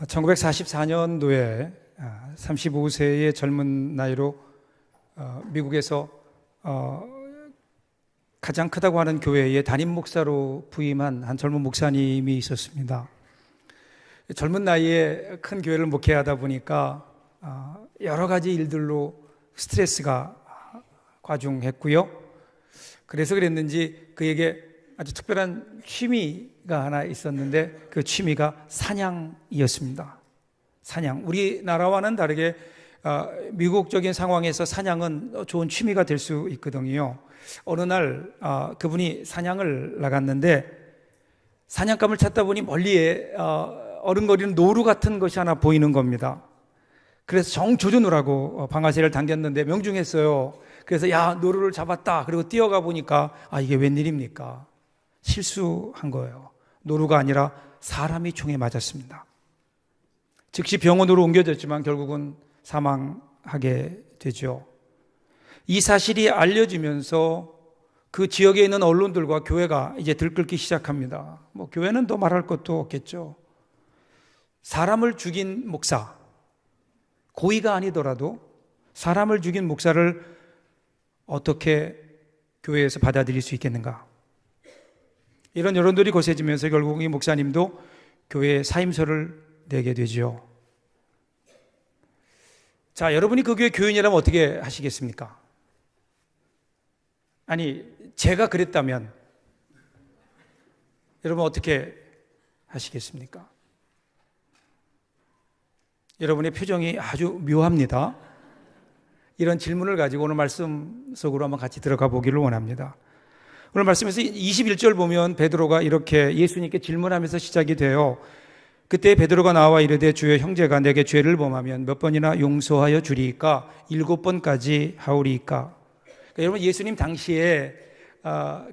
1944년도에 35세의 젊은 나이로 미국에서 가장 크다고 하는 교회의 담임 목사로 부임한 한 젊은 목사님이 있었습니다. 젊은 나이에 큰 교회를 목회하다 보니까 여러 가지 일들로 스트레스가 과중했고요. 그래서 그랬는지 그에게 아주 특별한 취미가 하나 있었는데 그 취미가 사냥이었습니다. 사냥. 우리나라와는 다르게 미국적인 상황에서 사냥은 좋은 취미가 될 수 있거든요. 어느 날 그분이 사냥을 나갔는데 사냥감을 찾다 보니 멀리에 어른거리는 노루 같은 것이 하나 보이는 겁니다. 그래서 정조준으라고 방아쇠를 당겼는데 명중했어요. 그래서 야, 노루를 잡았다. 그리고 뛰어가 보니까 이게 웬일입니까? 실수한 거예요. 노루가 아니라 사람이 총에 맞았습니다. 즉시 병원으로 옮겨졌지만 결국은 사망하게 되죠. 이 사실이 알려지면서 그 지역에 있는 언론들과 교회가 이제 들끓기 시작합니다. 교회는 더 말할 것도 없겠죠. 사람을 죽인 목사, 고의가 아니더라도 사람을 죽인 목사를 어떻게 교회에서 받아들일 수 있겠는가? 이런 여론들이 거세지면서 결국 이 목사님도 교회에 사임서를 내게 되죠. 자, 여러분이 그 교회 교인이라면 어떻게 하시겠습니까? 아니, 제가 그랬다면 여러분 어떻게 하시겠습니까? 여러분의 표정이 아주 묘합니다. 이런 질문을 가지고 오늘 말씀 속으로 한번 같이 들어가 보기를 원합니다. 오늘 말씀에서 21절 보면 베드로가 이렇게 예수님께 질문하면서 시작이 돼요. 그때 베드로가 나와 이르되 주여, 형제가 내게 죄를 범하면 몇 번이나 용서하여 주리이까? 7번까지 하오리이까? 그러니까 여러분, 예수님 당시에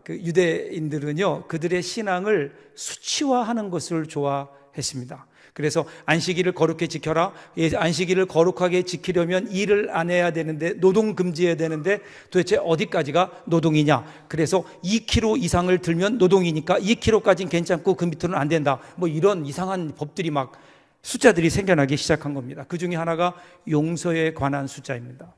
그 유대인들은요, 그들의 신앙을 수치화하는 것을 좋아했습니다. 그래서 안식일을 거룩히 지켜라. 안식일을 거룩하게 지키려면 일을 안 해야 되는데, 노동 금지해야 되는데 도대체 어디까지가 노동이냐? 그래서 2kg 이상을 들면 노동이니까 2kg까지는 괜찮고 그 밑으로는 안 된다. 이런 이상한 법들이 막 숫자들이 생겨나기 시작한 겁니다. 그 중에 하나가 용서에 관한 숫자입니다.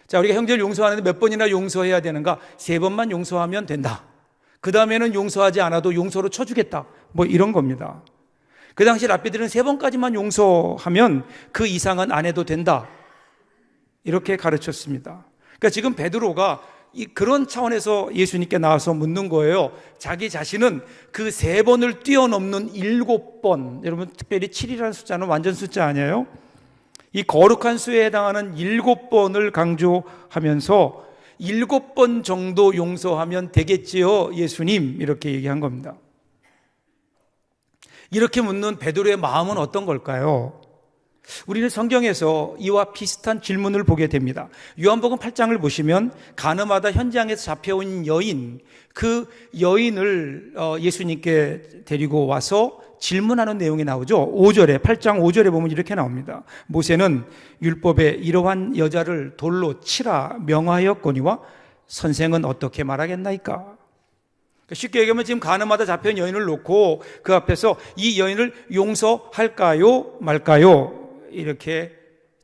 자, 우리가 형제를 용서하는데 몇 번이나 용서해야 되는가? 3번만 용서하면 된다. 그 다음에는 용서하지 않아도 용서로 쳐주겠다. 이런 겁니다. 그 당시 랍비들은 3번까지만 용서하면 그 이상은 안 해도 된다. 이렇게 가르쳤습니다. 그러니까 지금 베드로가 그런 차원에서 예수님께 나와서 묻는 거예요. 자기 자신은 그 3번을 뛰어넘는 7번. 여러분, 특별히 7이라는 숫자는 완전 숫자 아니에요? 이 거룩한 수에 해당하는 7번을 강조하면서 7번 정도 용서하면 되겠지요, 예수님. 이렇게 얘기한 겁니다. 이렇게 묻는 베드로의 마음은 어떤 걸까요? 우리는 성경에서 이와 비슷한 질문을 보게 됩니다. 요한복음 8장을 보시면 가늠하다 현장에서 잡혀온 여인, 그 여인을 예수님께 데리고 와서 질문하는 내용이 나오죠. 5절에, 8장 5절에 보면 이렇게 나옵니다. 모세는 율법에 이러한 여자를 돌로 치라 명하였거니와 선생은 어떻게 말하겠나이까? 쉽게 얘기하면 지금 가늠하다 잡혀온 여인을 놓고 그 앞에서 이 여인을 용서할까요 말까요? 이렇게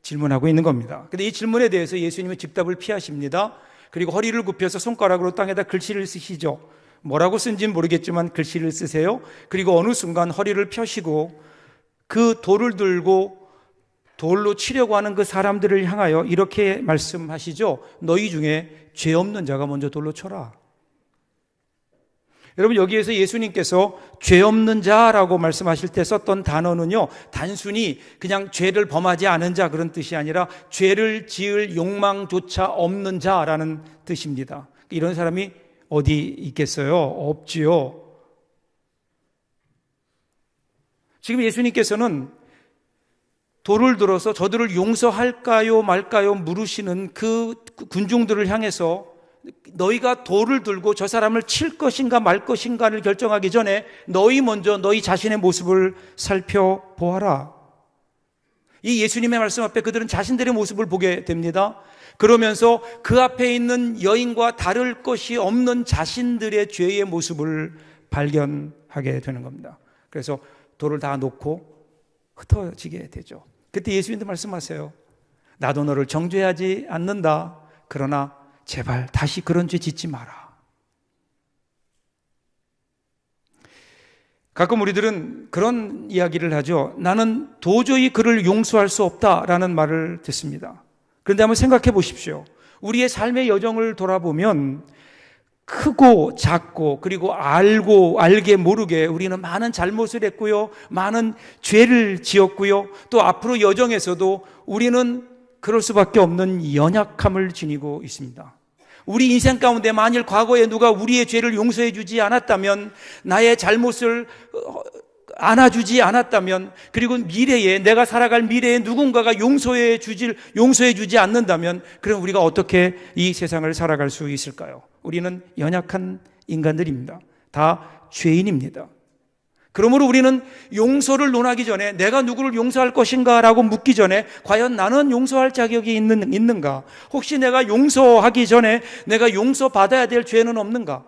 질문하고 있는 겁니다. 그런데 이 질문에 대해서 예수님은 즉답을 피하십니다. 그리고 허리를 굽혀서 손가락으로 땅에다 글씨를 쓰시죠. 뭐라고 쓴지는 모르겠지만 글씨를 쓰세요. 그리고 어느 순간 허리를 펴시고 그 돌을 들고 돌로 치려고 하는 그 사람들을 향하여 이렇게 말씀하시죠. 너희 중에 죄 없는 자가 먼저 돌로 쳐라. 여러분, 여기에서 예수님께서 죄 없는 자라고 말씀하실 때 썼던 단어는요, 단순히 그냥 죄를 범하지 않은 자 그런 뜻이 아니라 죄를 지을 욕망조차 없는 자라는 뜻입니다. 이런 사람이 어디 있겠어요? 없지요. 지금 예수님께서는 돌을 들어서 저들을 용서할까요 말까요 물으시는 그 군중들을 향해서 너희가 돌을 들고 저 사람을 칠 것인가 말 것인가를 결정하기 전에 너희 먼저 너희 자신의 모습을 살펴보아라. 이 예수님의 말씀 앞에 그들은 자신들의 모습을 보게 됩니다. 그러면서 그 앞에 있는 여인과 다를 것이 없는 자신들의 죄의 모습을 발견하게 되는 겁니다. 그래서 돌을 다 놓고 흩어지게 되죠. 그때 예수님도 말씀하세요. 나도 너를 정죄하지 않는다. 그러나 제발 다시 그런 죄 짓지 마라. 가끔 우리들은 그런 이야기를 하죠. 나는 도저히 그를 용서할 수 없다라는 말을 듣습니다. 그런데 한번 생각해 보십시오. 우리의 삶의 여정을 돌아보면 크고 작고 그리고 알게 모르게 우리는 많은 잘못을 했고요. 많은 죄를 지었고요. 또 앞으로 여정에서도 우리는 그럴 수밖에 없는 연약함을 지니고 있습니다. 우리 인생 가운데 만일 과거에 누가 우리의 죄를 용서해 주지 않았다면, 나의 잘못을 안아주지 않았다면, 그리고 미래에 내가 살아갈 미래에 누군가가 용서해 주지 않는다면, 그럼 우리가 어떻게 이 세상을 살아갈 수 있을까요? 우리는 연약한 인간들입니다. 다 죄인입니다. 그러므로 우리는 용서를 논하기 전에, 내가 누구를 용서할 것인가 라고 묻기 전에 과연 나는 용서할 자격이 있는가? 혹시 내가 용서하기 전에 내가 용서받아야 될 죄는 없는가?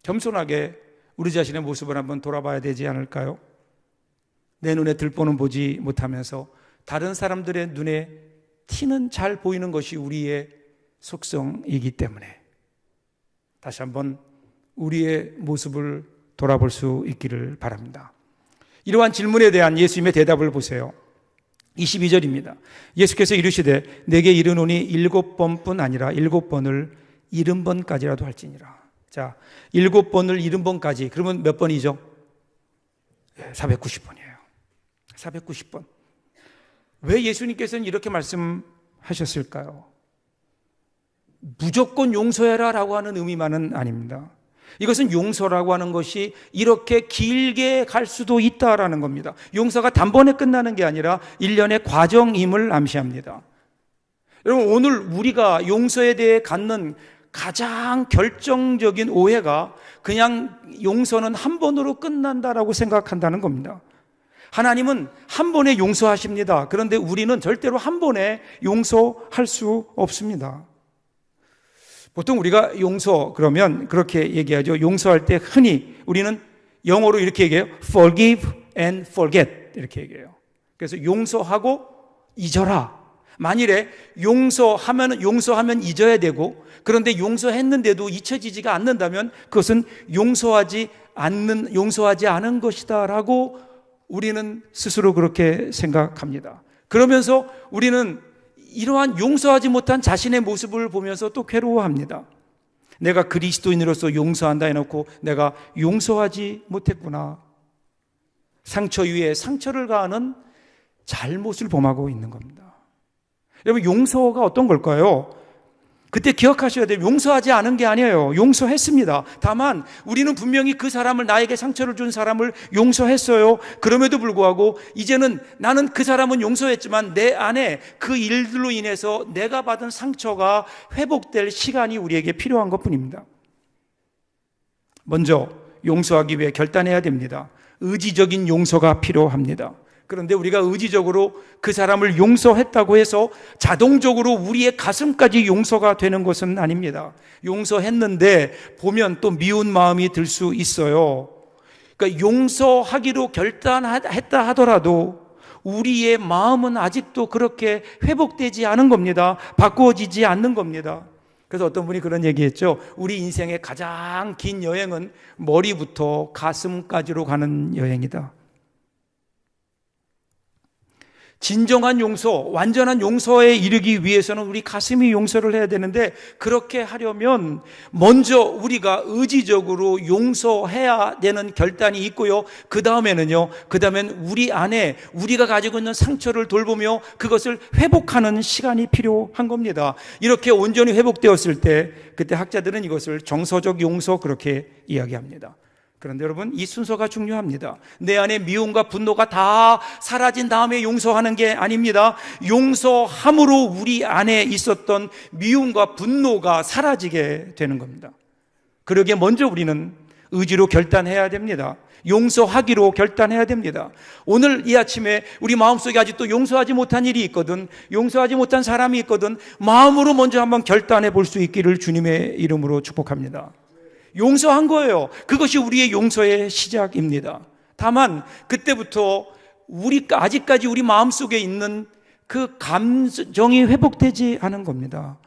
겸손하게 우리 자신의 모습을 한번 돌아봐야 되지 않을까요? 내 눈에 들보는 보지 못하면서 다른 사람들의 눈에 티는 잘 보이는 것이 우리의 속성이기 때문에 다시 한번 우리의 모습을 돌아볼 수 있기를 바랍니다. 이러한 질문에 대한 예수님의 대답을 보세요. 22절입니다. 예수께서 이르시되 내게 이르노니 7번뿐 아니라 7번을 70번까지라도 할지니라. 자, 7번을 70번까지. 그러면 몇 번이죠? 490번이에요. 490번. 왜 예수님께서는 이렇게 말씀하셨을까요? 무조건 용서해라 라고 하는 의미만은 아닙니다. 이것은 용서라고 하는 것이 이렇게 길게 갈 수도 있다라는 겁니다. 용서가 단번에 끝나는 게 아니라 일련의 과정임을 암시합니다. 여러분, 오늘 우리가 용서에 대해 갖는 가장 결정적인 오해가 그냥 용서는 한 번으로 끝난다라고 생각한다는 겁니다. 하나님은 한 번에 용서하십니다. 그런데 우리는 절대로 한 번에 용서할 수 없습니다. 보통 우리가 용서 그러면 그렇게 얘기하죠. 용서할 때 흔히 우리는 영어로 이렇게 얘기해요. Forgive and forget 이렇게 얘기해요. 그래서 용서하고 잊어라. 만일에 용서하면 잊어야 되고, 그런데 용서했는데도 잊혀지지가 않는다면 그것은 용서하지 않은 것이다라고 우리는 스스로 그렇게 생각합니다. 그러면서 우리는 이러한 용서하지 못한 자신의 모습을 보면서 또 괴로워합니다. 내가 그리스도인으로서 용서한다 해놓고 내가 용서하지 못했구나. 상처 위에 상처를 가하는 잘못을 범하고 있는 겁니다. 여러분, 용서가 어떤 걸까요? 그때 기억하셔야 돼요. 용서하지 않은 게 아니에요. 용서했습니다. 다만 우리는 분명히 그 사람을, 나에게 상처를 준 사람을 용서했어요. 그럼에도 불구하고 이제는 나는 그 사람은 용서했지만 내 안에 그 일들로 인해서 내가 받은 상처가 회복될 시간이 우리에게 필요한 것뿐입니다. 먼저 용서하기 위해 결단해야 됩니다. 의지적인 용서가 필요합니다. 그런데 우리가 의지적으로 그 사람을 용서했다고 해서 자동적으로 우리의 가슴까지 용서가 되는 것은 아닙니다. 용서했는데 보면 또 미운 마음이 들 수 있어요. 그러니까 용서하기로 결단했다 하더라도 우리의 마음은 아직도 그렇게 회복되지 않은 겁니다. 바꾸어지지 않는 겁니다. 그래서 어떤 분이 그런 얘기했죠. 우리 인생의 가장 긴 여행은 머리부터 가슴까지로 가는 여행이다. 진정한 용서, 완전한 용서에 이르기 위해서는 우리 가슴이 용서를 해야 되는데, 그렇게 하려면 먼저 우리가 의지적으로 용서해야 되는 결단이 있고요. 그 다음엔 우리 안에 우리가 가지고 있는 상처를 돌보며 그것을 회복하는 시간이 필요한 겁니다. 이렇게 온전히 회복되었을 때, 그때 학자들은 이것을 정서적 용서 그렇게 이야기합니다. 그런데 여러분, 이 순서가 중요합니다. 내 안에 미움과 분노가 다 사라진 다음에 용서하는 게 아닙니다. 용서함으로 우리 안에 있었던 미움과 분노가 사라지게 되는 겁니다. 그러기에 먼저 우리는 의지로 결단해야 됩니다. 용서하기로 결단해야 됩니다. 오늘 이 아침에 우리 마음속에 아직도 용서하지 못한 일이 있거든, 용서하지 못한 사람이 있거든, 마음으로 먼저 한번 결단해 볼 수 있기를 주님의 이름으로 축복합니다. 용서한 거예요. 그것이 우리의 용서의 시작입니다. 다만 그때부터 아직까지 우리 마음속에 있는 그 감정이 회복되지 않은 겁니다.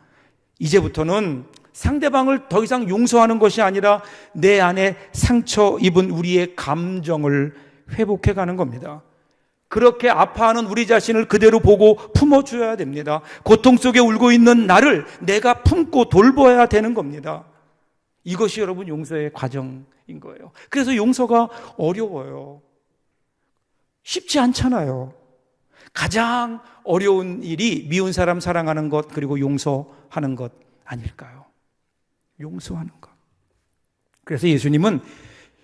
이제부터는 상대방을 더 이상 용서하는 것이 아니라 내 안에 상처 입은 우리의 감정을 회복해 가는 겁니다. 그렇게 아파하는 우리 자신을 그대로 보고 품어줘야 됩니다. 고통 속에 울고 있는 나를 내가 품고 돌봐야 되는 겁니다. 이것이 여러분 용서의 과정인 거예요. 그래서 용서가 어려워요. 쉽지 않잖아요. 가장 어려운 일이 미운 사람 사랑하는 것, 그리고 용서하는 것 아닐까요? 용서하는 것. 그래서 예수님은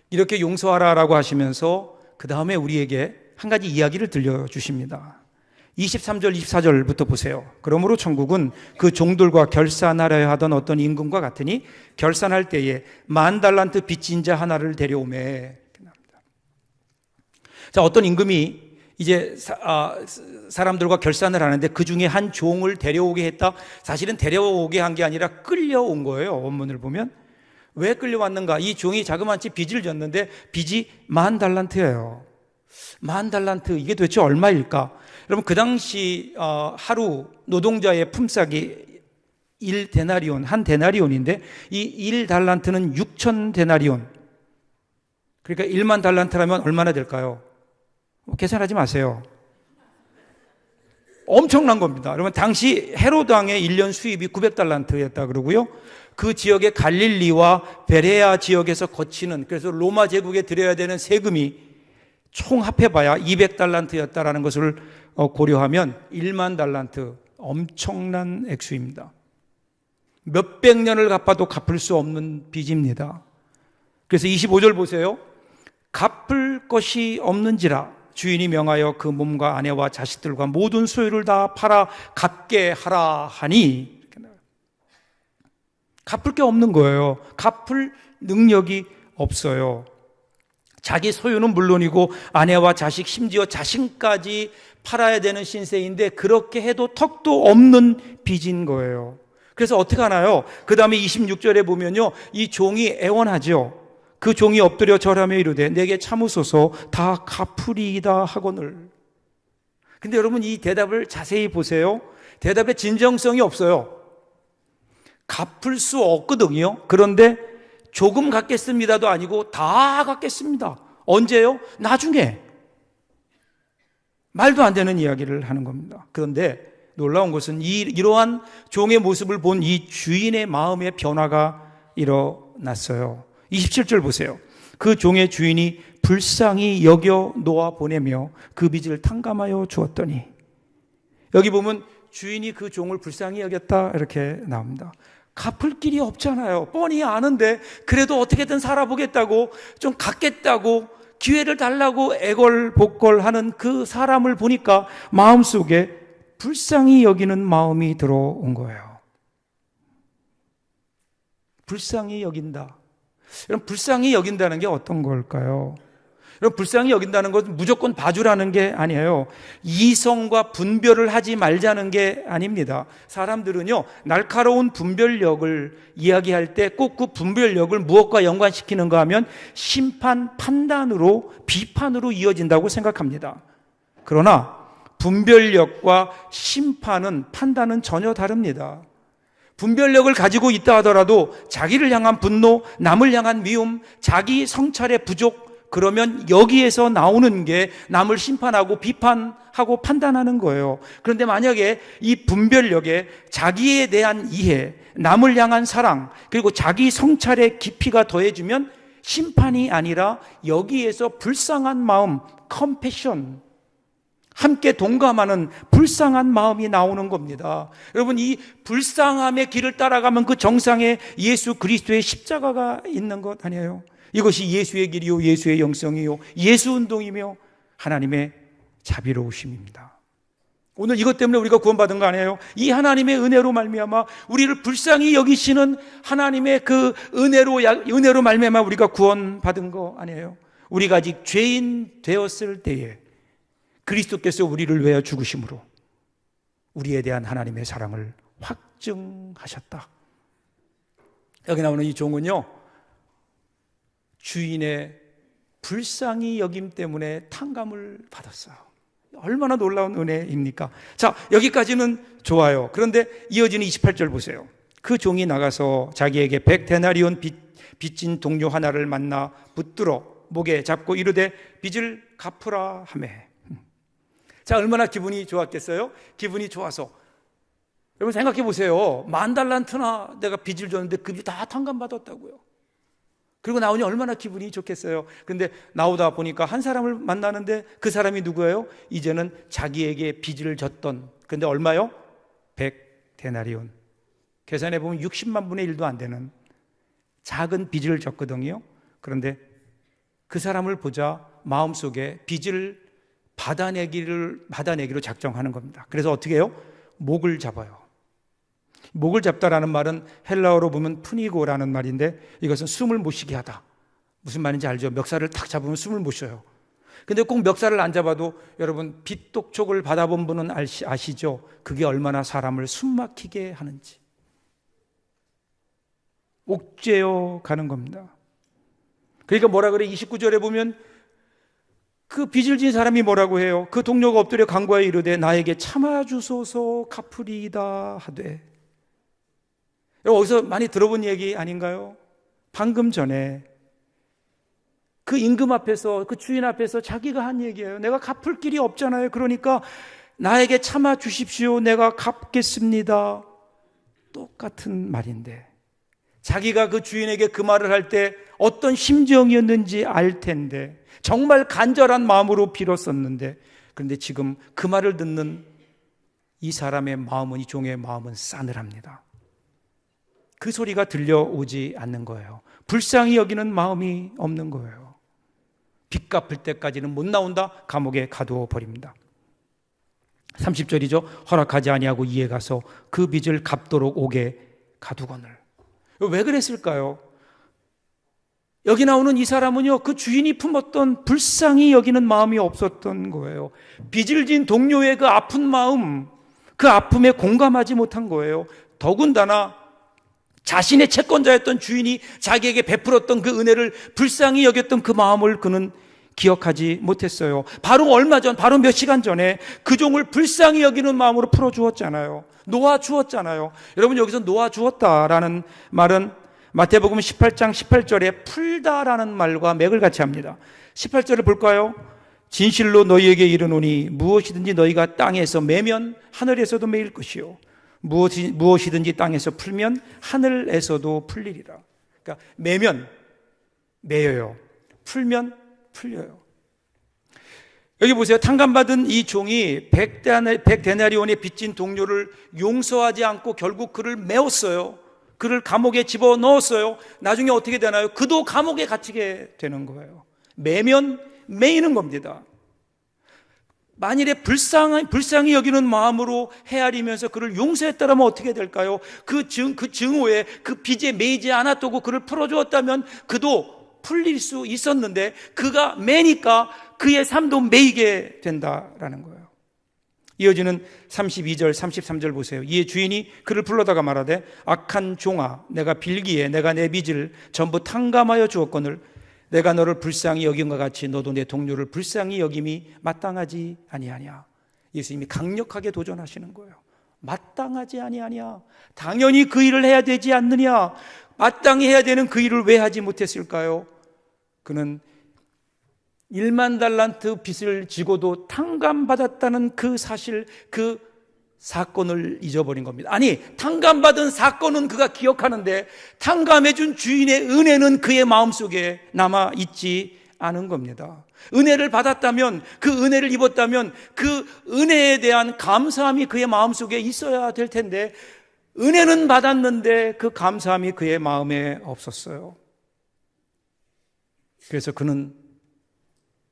이렇게 용서하라라고 하시면서 그 다음에 우리에게 한 가지 이야기를 들려주십니다. 23절, 24절부터 보세요. 그러므로 천국은 그 종들과 결산하려 하던 어떤 임금과 같으니 결산할 때에 10,000달란트 빚진 자 하나를 데려오매. 자, 어떤 임금이 이제 사람들과 결산을 하는데 그 중에 한 종을 데려오게 했다. 사실은 데려오게 한 게 아니라 끌려온 거예요. 원문을 보면. 왜 끌려왔는가? 이 종이 자그마치 빚을 졌는데 빚이 10,000달란트예요. 10,000달란트, 이게 도대체 얼마일까? 여러분, 그 당시 하루 노동자의 품삯이 1데나리온, 한 데나리온인데 이 1달란트는 6,000데나리온. 그러니까 10,000달란트라면 얼마나 될까요? 계산하지 마세요. 엄청난 겁니다. 여러분, 당시 헤로드 왕의 1년 수입이 900달란트였다 그러고요. 그 지역의 갈릴리와 베레아 지역에서 거치는, 그래서 로마 제국에 드려야 되는 세금이 총 합해봐야 200달란트였다라는 것을 고려하면 10,000달란트, 엄청난 액수입니다. 몇백 년을 갚아도 갚을 수 없는 빚입니다. 그래서 25절 보세요. 갚을 것이 없는지라 주인이 명하여 그 몸과 아내와 자식들과 모든 소유를 다 팔아 갚게 하라 하니, 갚을 게 없는 거예요. 갚을 능력이 없어요. 자기 소유는 물론이고 아내와 자식, 심지어 자신까지 팔아야 되는 신세인데 그렇게 해도 턱도 없는 빚인 거예요. 그래서 어떻게 하나요? 그 다음에 26절에 보면요, 이 종이 애원하죠. 그 종이 엎드려 절하며 이르되 내게 참으소서 다 갚으리이다 하거늘. 근데 여러분, 이 대답을 자세히 보세요. 대답에 진정성이 없어요. 갚을 수 없거든요. 그런데 조금 갚겠습니다도 아니고 다 갚겠습니다. 언제요? 나중에. 말도 안 되는 이야기를 하는 겁니다. 그런데 놀라운 것은 이러한 종의 모습을 본 이 주인의 마음의 변화가 일어났어요. 27절 보세요. 그 종의 주인이 불쌍히 여겨 놓아 보내며 그 빚을 탕감하여 주었더니, 여기 보면 주인이 그 종을 불쌍히 여겼다 이렇게 나옵니다. 갚을 길이 없잖아요. 뻔히 아는데 그래도 어떻게든 살아보겠다고, 좀 갚겠다고, 기회를 달라고 애걸복걸하는 그 사람을 보니까 마음속에 불쌍히 여기는 마음이 들어온 거예요. 불쌍히 여긴다. 여러분, 불쌍히 여긴다는 게 어떤 걸까요? 여러분, 불쌍히 여긴다는 것은 무조건 봐주라는 게 아니에요. 이성과 분별을 하지 말자는 게 아닙니다. 사람들은요, 날카로운 분별력을 이야기할 때 꼭 그 분별력을 무엇과 연관시키는가 하면 심판, 판단으로, 비판으로 이어진다고 생각합니다. 그러나 분별력과 심판은, 판단은 전혀 다릅니다. 분별력을 가지고 있다 하더라도 자기를 향한 분노, 남을 향한 미움, 자기 성찰의 부족, 그러면 여기에서 나오는 게 남을 심판하고 비판하고 판단하는 거예요. 그런데 만약에 이 분별력에 자기에 대한 이해, 남을 향한 사랑, 그리고 자기 성찰의 깊이가 더해지면 심판이 아니라 여기에서 불쌍한 마음, 컴패션, 함께 동감하는 불쌍한 마음이 나오는 겁니다. 여러분, 이 불쌍함의 길을 따라가면 그 정상에 예수 그리스도의 십자가가 있는 것 아니에요? 이것이 예수의 길이요, 예수의 영성이요, 예수 운동이며 하나님의 자비로우심입니다. 오늘 이것 때문에 우리가 구원받은 거 아니에요? 이 하나님의 은혜로 말미암아 우리를 불쌍히 여기시는 하나님의 그 은혜로 말미암아 우리가 구원받은 거 아니에요? 우리가 아직 죄인 되었을 때에 그리스도께서 우리를 위하여 죽으심으로 우리에 대한 하나님의 사랑을 확증하셨다. 여기 나오는 이 종은요, 주인의 불쌍히 여김 때문에 탕감을 받았어요. 얼마나 놀라운 은혜입니까? 자, 여기까지는 좋아요. 그런데 이어지는 28절 보세요. 그 종이 나가서 자기에게 100데나리온 빚진 동료 하나를 만나 붙들어 목에 잡고 이르되 빚을 갚으라 하매. 자, 얼마나 기분이 좋았겠어요? 기분이 좋아서. 여러분 생각해 보세요. 10,000달란트나 내가 빚을 줬는데 그 빚 다 탕감받았다고요. 그리고 나오니 얼마나 기분이 좋겠어요. 그런데 나오다 보니까 한 사람을 만나는데 그 사람이 누구예요? 이제는 자기에게 빚을 졌던, 근데 얼마요? 100데나리온. 계산해 보면 60만 분의 1도 안 되는 작은 빚을 졌거든요. 그런데 그 사람을 보자 마음속에 빚을 받아내기로 작정하는 겁니다. 그래서 어떻게 해요? 목을 잡아요. 목을 잡다라는 말은 헬라어로 보면 푸니고라는 말인데 이것은 숨을 못 쉬게 하다. 무슨 말인지 알죠? 멱살을 탁 잡으면 숨을 못 쉬어요. 근데 꼭 멱살을 안 잡아도 여러분 빚독촉을 받아본 분은 아시죠? 그게 얼마나 사람을 숨막히게 하는지. 옥죄어 가는 겁니다. 그러니까 뭐라 그래? 29절에 보면 그 빚을 진 사람이 뭐라고 해요? 그 동료가 엎드려 간구하여 이르되 나에게 참아주소서 갚으리이다 하되. 어디서 많이 들어본 얘기 아닌가요? 방금 전에 그 임금 앞에서, 그 주인 앞에서 자기가 한 얘기예요. 내가 갚을 길이 없잖아요. 그러니까 나에게 참아주십시오. 내가 갚겠습니다. 똑같은 말인데 자기가 그 주인에게 그 말을 할 때 어떤 심정이었는지 알 텐데 정말 간절한 마음으로 빌었었는데, 그런데 지금 그 말을 듣는 이 사람의 마음은, 이 종의 마음은 싸늘합니다. 그 소리가 들려오지 않는 거예요. 불쌍히 여기는 마음이 없는 거예요. 빚 갚을 때까지는 못 나온다. 감옥에 가두어 버립니다. 30절이죠. 허락하지 아니하고 이에 가서 그 빚을 갚도록 옥에 가두거늘. 왜 그랬을까요? 여기 나오는 이 사람은요, 그 주인이 품었던 불쌍히 여기는 마음이 없었던 거예요. 빚을 진 동료의 그 아픈 마음, 그 아픔에 공감하지 못한 거예요. 더군다나 자신의 채권자였던 주인이 자기에게 베풀었던 그 은혜를 불쌍히 여겼던 그 마음을 그는 기억하지 못했어요. 바로 얼마 전, 바로 몇 시간 전에 그 종을 불쌍히 여기는 마음으로 풀어주었잖아요. 놓아주었잖아요. 여러분, 여기서 놓아주었다라는 말은 마태복음 18장 18절에 풀다라는 말과 맥을 같이 합니다. 18절을 볼까요? 진실로 너희에게 이르노니 무엇이든지 너희가 땅에서 매면 하늘에서도 매일 것이요 무엇이든지 땅에서 풀면 하늘에서도 풀리리라. 그러니까 매면 매여요. 풀면 풀려요. 여기 보세요. 탕감받은 이 종이 100데나리온의 빚진 동료를 용서하지 않고 결국 그를 메웠어요. 그를 감옥에 집어넣었어요. 나중에 어떻게 되나요? 그도 감옥에 갇히게 되는 거예요. 매면 매이는 겁니다. 만일에 불쌍히 여기는 마음으로 헤아리면서 그를 용서했다면 어떻게 될까요? 그 증오에, 그 빚에 매이지 않았다고 그를 풀어주었다면 그도 풀릴 수 있었는데 그가 매니까 그의 삶도 매이게 된다라는 거예요. 이어지는 32절, 33절 보세요. 이에 주인이 그를 불러다가 말하되 악한 종아, 내가 빌기에 내가 내 빚을 전부 탕감하여 주었거늘 내가 너를 불쌍히 여긴 것 같이 너도 내 동료를 불쌍히 여김이 마땅하지 아니하냐. 예수님이 강력하게 도전하시는 거예요. 마땅하지 아니하냐. 당연히 그 일을 해야 되지 않느냐. 마땅히 해야 되는 그 일을 왜 하지 못했을까요? 그는 1만 달란트 빚을 지고도 탕감받았다는 그 사실, 그 사건을 잊어버린 겁니다. 아니, 탕감받은 사건은 그가 기억하는데 탕감해준 주인의 은혜는 그의 마음속에 남아있지 않은 겁니다. 은혜를 받았다면, 그 은혜를 입었다면 그 은혜에 대한 감사함이 그의 마음속에 있어야 될 텐데 은혜는 받았는데 그 감사함이 그의 마음에 없었어요. 그래서 그는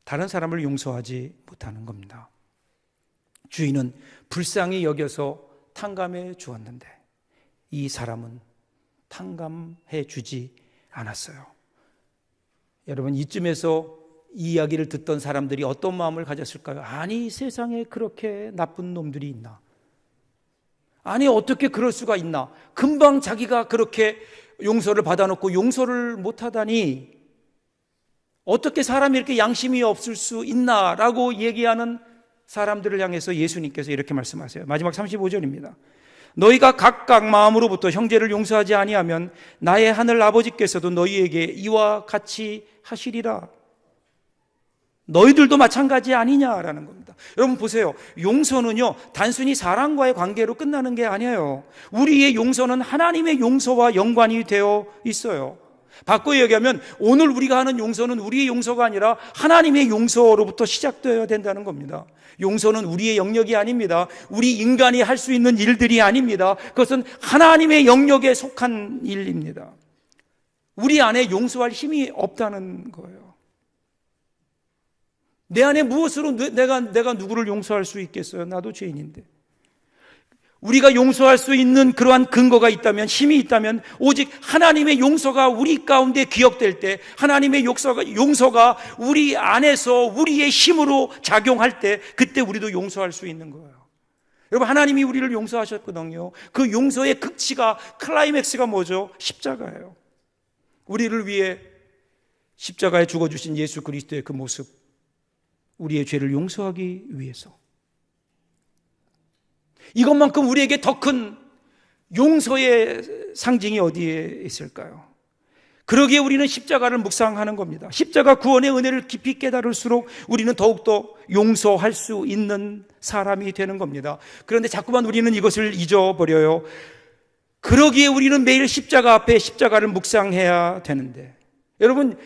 다른 사람을 용서하지 못하는 겁니다. 주인은 불쌍히 여겨서 탕감해 주었는데 이 사람은 탕감해 주지 않았어요. 여러분, 이쯤에서 이 이야기를 듣던 사람들이 어떤 마음을 가졌을까요? 아니, 세상에 그렇게 나쁜 놈들이 있나? 아니, 어떻게 그럴 수가 있나? 금방 자기가 그렇게 용서를 받아놓고 용서를 못하다니 어떻게 사람이 이렇게 양심이 없을 수 있나라고 얘기하는 사람들을 향해서 예수님께서 이렇게 말씀하세요. 마지막 35절입니다. 너희가 각각 마음으로부터 형제를 용서하지 아니하면 나의 하늘 아버지께서도 너희에게 이와 같이 하시리라. 너희들도 마찬가지 아니냐라는 겁니다. 여러분 보세요. 용서는요, 단순히 사랑과의 관계로 끝나는 게 아니에요. 우리의 용서는 하나님의 용서와 연관이 되어 있어요. 바꿔 얘기하면 오늘 우리가 하는 용서는 우리의 용서가 아니라 하나님의 용서로부터 시작되어야 된다는 겁니다. 용서는 우리의 영역이 아닙니다. 우리 인간이 할 수 있는 일들이 아닙니다. 그것은 하나님의 영역에 속한 일입니다. 우리 안에 용서할 힘이 없다는 거예요. 내 안에 무엇으로 내가 누구를 용서할 수 있겠어요? 나도 죄인인데. 우리가 용서할 수 있는 그러한 근거가 있다면, 힘이 있다면 오직 하나님의 용서가 우리 가운데 기억될 때, 하나님의 용서가 우리 안에서 우리의 힘으로 작용할 때, 그때 우리도 용서할 수 있는 거예요. 여러분, 하나님이 우리를 용서하셨거든요. 그 용서의 극치가, 클라이맥스가 뭐죠? 십자가예요. 우리를 위해 십자가에 죽어주신 예수 그리스도의 그 모습, 우리의 죄를 용서하기 위해서. 이것만큼 우리에게 더 큰 용서의 상징이 어디에 있을까요? 그러기에 우리는 십자가를 묵상하는 겁니다. 십자가 구원의 은혜를 깊이 깨달을수록 우리는 더욱더 용서할 수 있는 사람이 되는 겁니다. 그런데 자꾸만 우리는 이것을 잊어버려요. 그러기에 우리는 매일 십자가 앞에 십자가를 묵상해야 되는데, 여러분,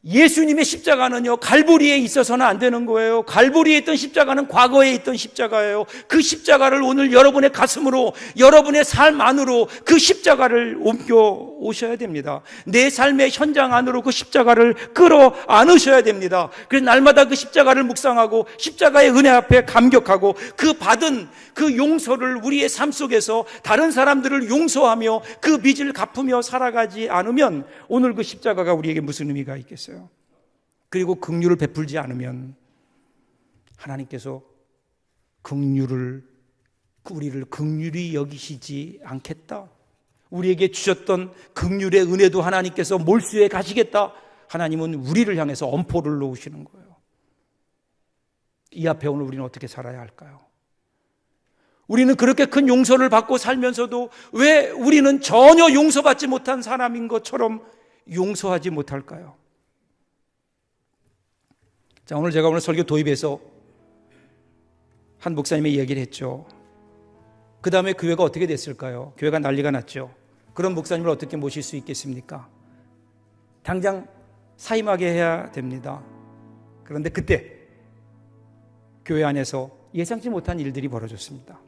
예수님의 십자가는요, 갈보리에 있어서는 안 되는 거예요. 갈보리에 있던 십자가는 과거에 있던 십자가예요. 그 십자가를 오늘 여러분의 가슴으로, 여러분의 삶 안으로 그 십자가를 옮겨 오셔야 됩니다. 내 삶의 현장 안으로 그 십자가를 끌어 안으셔야 됩니다. 그래서 날마다 그 십자가를 묵상하고 십자가의 은혜 앞에 감격하고 그 받은 그 용서를 우리의 삶 속에서 다른 사람들을 용서하며 그 빚을 갚으며 살아가지 않으면 오늘 그 십자가가 우리에게 무슨 의미가 있겠어요? 그리고 긍휼을 베풀지 않으면 하나님께서 우리를 긍휼히 여기시지 않겠다. 우리에게 주셨던 긍휼의 은혜도 하나님께서 몰수해 가시겠다. 하나님은 우리를 향해서 엄포를 놓으시는 거예요. 이 앞에 오늘 우리는 어떻게 살아야 할까요? 우리는 그렇게 큰 용서를 받고 살면서도 왜 우리는 전혀 용서받지 못한 사람인 것처럼 용서하지 못할까요? 자, 제가 오늘 설교 도입에서 한 목사님의 얘기를 했죠. 그 다음에 교회가 어떻게 됐을까요? 교회가 난리가 났죠. 그런 목사님을 어떻게 모실 수 있겠습니까? 당장 사임하게 해야 됩니다. 그런데 그때 교회 안에서 예상치 못한 일들이 벌어졌습니다.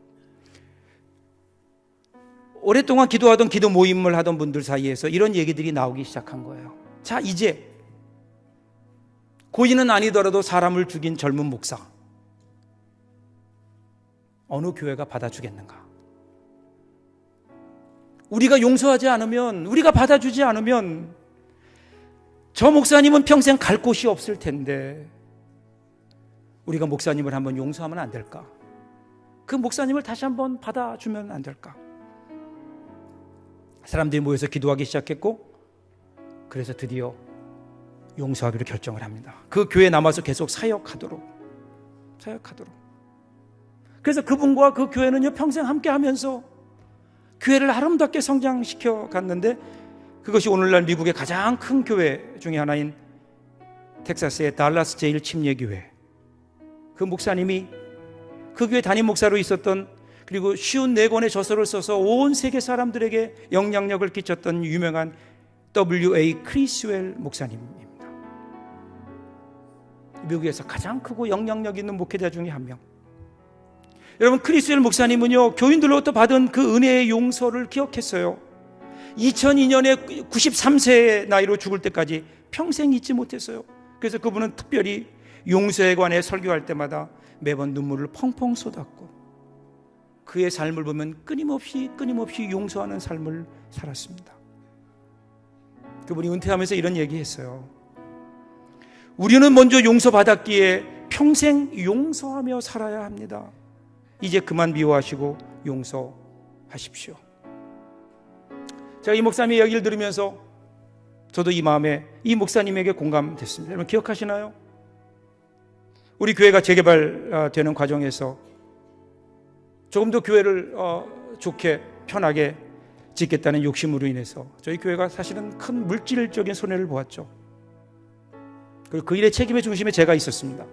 오랫동안 기도하던 기도 모임을 하던 분들 사이에서 이런 얘기들이 나오기 시작한 거예요. 자, 이제 고인은 아니더라도 사람을 죽인 젊은 목사, 어느 교회가 받아주겠는가? 우리가 용서하지 않으면, 우리가 받아주지 않으면 저 목사님은 평생 갈 곳이 없을 텐데 우리가 목사님을 한번 용서하면 안 될까? 그 목사님을 다시 한번 받아주면 안 될까? 사람들이 모여서 기도하기 시작했고, 그래서 드디어 용서하기로 결정을 합니다. 그 교회에 남아서 계속 사역하도록. 그래서 그분과 그 교회는요, 평생 함께 하면서 교회를 아름답게 성장시켜 갔는데, 그것이 오늘날 미국의 가장 큰 교회 중에 하나인 텍사스의 달라스 제일 침례교회, 그 목사님이 그 교회 담임 목사로 있었던, 그리고 54권의 저서를 써서 온 세계 사람들에게 영향력을 끼쳤던 유명한 W.A. 크리스웰 목사님입니다. 미국에서 가장 크고 영향력 있는 목회자 중에 한 명. 여러분, 크리스웰 목사님은요, 교인들로부터 받은 그 은혜의 용서를 기억했어요. 2002년에 93세의 나이로 죽을 때까지 평생 잊지 못했어요. 그래서 그분은 특별히 용서에 관해 설교할 때마다 매번 눈물을 펑펑 쏟았고, 그의 삶을 보면 끊임없이 용서하는 삶을 살았습니다. 그분이 은퇴하면서 이런 얘기했어요. 우리는 먼저 용서받았기에 평생 용서하며 살아야 합니다. 이제 그만 미워하시고 용서하십시오. 제가 이 목사님의 이야기를 들으면서 저도 이 마음에 이 목사님에게 공감됐습니다. 여러분 기억하시나요? 우리 교회가 재개발되는 과정에서 조금 더 교회를 좋게 편하게 짓겠다는 욕심으로 인해서 저희 교회가 사실은 큰 물질적인 손해를 보았죠. 그리고 그 일의 책임의 중심에 제가 있었습니다.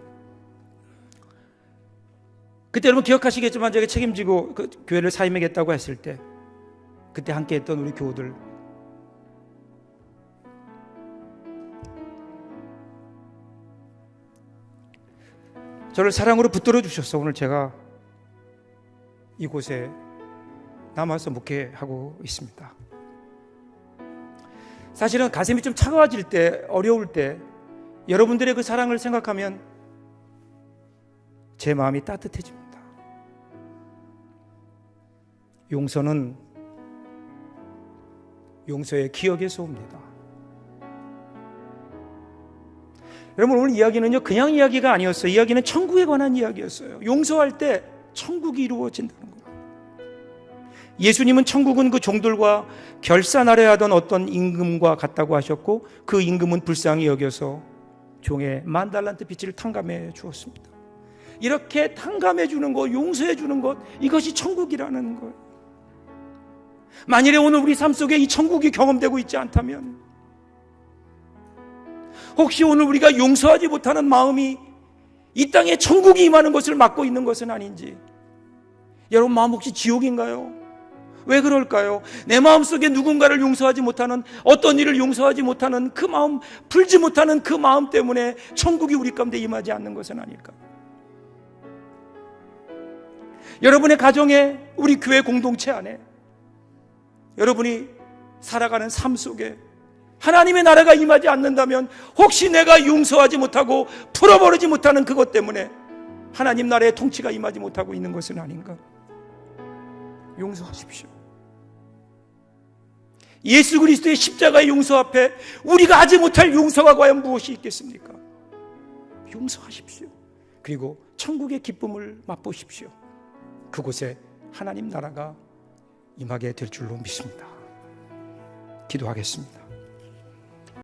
그때 여러분 기억하시겠지만 제가 책임지고 그 교회를 사임하겠다고 했을 때 그때 함께 했던 우리 교우들, 저를 사랑으로 붙들어 주셔서 오늘 제가 이곳에 남아서 목회하고 있습니다. 사실은 가슴이 좀 차가워질 때, 어려울 때 여러분들의 그 사랑을 생각하면 제 마음이 따뜻해집니다. 용서는 용서의 기억에서 옵니다. 여러분 오늘 이야기는요 그냥 이야기가 아니었어요. 이야기는 천국에 관한 이야기였어요. 용서할 때 천국이 이루어진다는 거예요. 예수님은 천국은 그 종들과 결산하려 하던 어떤 임금과 같다고 하셨고 그 임금은 불쌍히 여겨서 종의 10,000달란트 빚을 탕감해 주었습니다. 이렇게 탕감해 주는 것, 용서해 주는 것, 이것이 천국이라는 거예요. 만일에 오늘 우리 삶 속에 이 천국이 경험되고 있지 않다면, 혹시 오늘 우리가 용서하지 못하는 마음이 이 땅에 천국이 임하는 것을 막고 있는 것은 아닌지, 여러분 마음 혹시 지옥인가요? 왜 그럴까요? 내 마음속에 누군가를 용서하지 못하는, 어떤 일을 용서하지 못하는 그 마음, 풀지 못하는 그 마음 때문에 천국이 우리 가운데 임하지 않는 것은 아닐까? 여러분의 가정에, 우리 교회 공동체 안에, 여러분이 살아가는 삶 속에 하나님의 나라가 임하지 않는다면 혹시 내가 용서하지 못하고 풀어버리지 못하는 그것 때문에 하나님 나라의 통치가 임하지 못하고 있는 것은 아닌가? 용서하십시오. 예수 그리스도의 십자가의 용서 앞에 우리가 하지 못할 용서가 과연 무엇이 있겠습니까? 용서하십시오. 그리고 천국의 기쁨을 맛보십시오. 그곳에 하나님 나라가 임하게 될 줄로 믿습니다. 기도하겠습니다.